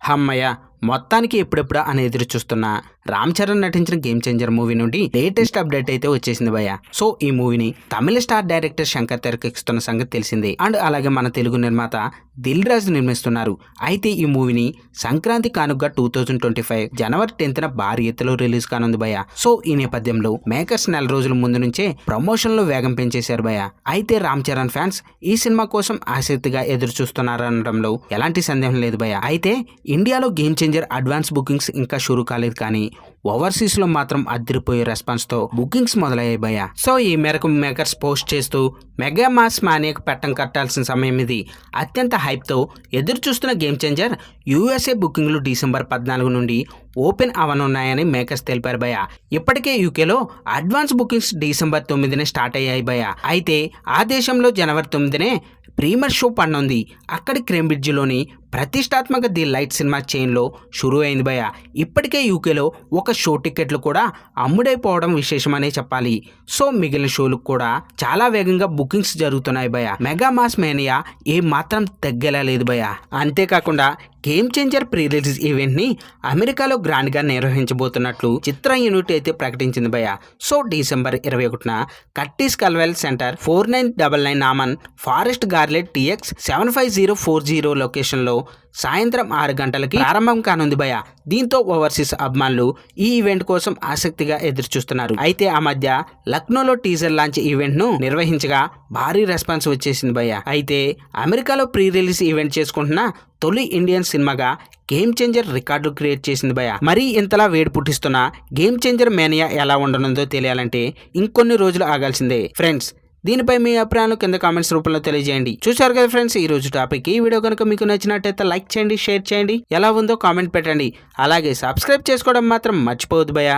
హమ్మయ్య మొత్తానికి ఎప్పుడెప్పుడా అని ఎదురు చూస్తున్న రామ్ చరణ్ నటించిన గేమ్ చేంజర్ మూవీ నుండి లేటెస్ట్ అప్డేట్ అయితే వచ్చేసింది భయ్య. సో ఈ మూవీని తమిళ స్టార్ డైరెక్టర్ శంకర్ తెరకెక్కిస్తున్న సంగతి తెలిసిందే. అండ్ అలాగే మన తెలుగు నిర్మాత దిల్ రాజు నిర్మిస్తున్నారు. అయితే ఈ మూవీని సంక్రాంతి కానుకగా 2025 జనవరి 10న భారీ ఎత్తులో రిలీజ్ కానుంది భయ్య. సో ఈ నేపథ్యంలో మేకర్స్ నెల రోజుల ముందు నుంచే ప్రమోషన్ లో వేగం పెంచేశారు భయ్య. అయితే రామ్ చరణ్ ఫ్యాన్స్ ఈ సినిమా కోసం ఆసక్తిగా ఎదురు చూస్తున్నారనడంలో ఎలాంటి సందేహం లేదు భయ్య. అయితే ఇండియాలో గేమ్ చేంజర్ అడ్వాన్స్ బుకింగ్స్ ఇంకా షురూ కాలేదు, కానీ ఓవర్సీస్ లో మాత్రం అదిరిపోయే రెస్పాన్స్ తో బుకింగ్స్ మొదలయ్యాయి భయ్య. సో ఈ మేరకు మేకర్స్ పోస్ట్ చేస్తూ మెగా మాస్ మానియాకు పట్టం కట్టాల్సిన సమయం ఇది. అత్యంత హైప్ తో ఎదురు చూస్తున్న గేమ్ చేంజర్ యూఎస్ఏ బుకింగ్లు డిసెంబర్ 14 నుండి ఓపెన్ అవనున్నాయని మేకర్స్ తెలిపారు భయ్య. ఇప్పటికే యూకేలో అడ్వాన్స్ బుకింగ్స్ డిసెంబర్ 9నే స్టార్ట్ అయ్యాయి భయ్య. అయితే ఆ దేశంలో జనవరి 9నే ప్రీమియర్ షో పడనుంది. అక్కడి క్రేంబ్రిడ్జ్లోని ప్రతిష్టాత్మక ది లైట్ సినిమా చైన్లో షురూ అయింది భయ్య. ఇప్పటికే యూకేలో ఒక షో టికెట్లు కూడా అమ్ముడైపోవడం విశేషమనే చెప్పాలి. సో మిగిలిన షోలకు కూడా చాలా వేగంగా బుకింగ్స్ జరుగుతున్నాయి భయ్య. మెగా మాస్ మేనియా ఏ మాత్రం తగ్గేలా లేదు భయ్య. అంతేకాకుండా game changer pre release event ని అమెరికాలో గ్రాండ్ గా నిర్వహించబోతున్నట్లు చిత్ర యూనిట్ అయితే ప్రకటించింది భయ్య. సో డిసెంబర్ 21న Curtis Culwell Center 4999 Naaman Forest Garland TX 75040 location లో సాయంత్రం 6 గంటలకి ప్రారంభం కానుంది భయ్య. దీంతో ఓవర్సీస్ అభిమానులు ఈ ఈవెంట్ కోసం ఆసక్తిగా ఎదురు చూస్తున్నారు. అయితే ఆ మధ్య లక్నోలో టీజర్ లాంచ్ ఈవెంట్ ను నిర్వహించగా భారీ రెస్పాన్స్ వచ్చేసింది భయ్య. అయితే అమెరికాలో ప్రీ రిలీజ్ ఈవెంట్ చేసుకుంటున్న తొలి ఇండియన్ సినిమాగా గేమ్ చేంజర్ రికార్డు క్రియేట్ చేసింది భయ్య. మరీ ఇంతలా వేడి పుట్టిస్తున్న గేమ్ చేంజర్ మేనియా ఎలా ఉండనుందో తెలియాలంటే ఇంకొన్ని రోజులు ఆగాల్సిందే ఫ్రెండ్స్. దీనిపై మీ అభిప్రాయాలు కింద కామెంట్స్ రూపంలో తెలియజేయండి. చూశారు కదా ఫ్రెండ్స్, ఈ రోజు టాపిక్. ఈ వీడియో కనుక మీకు నచ్చినట్టయితే లైక్ చేయండి, షేర్ చేయండి, ఎలా ఉందో కామెంట్ పెట్టండి. అలాగే సబ్స్క్రైబ్ చేసుకోవడం మాత్రం మర్చిపోవద్దు భయ్య.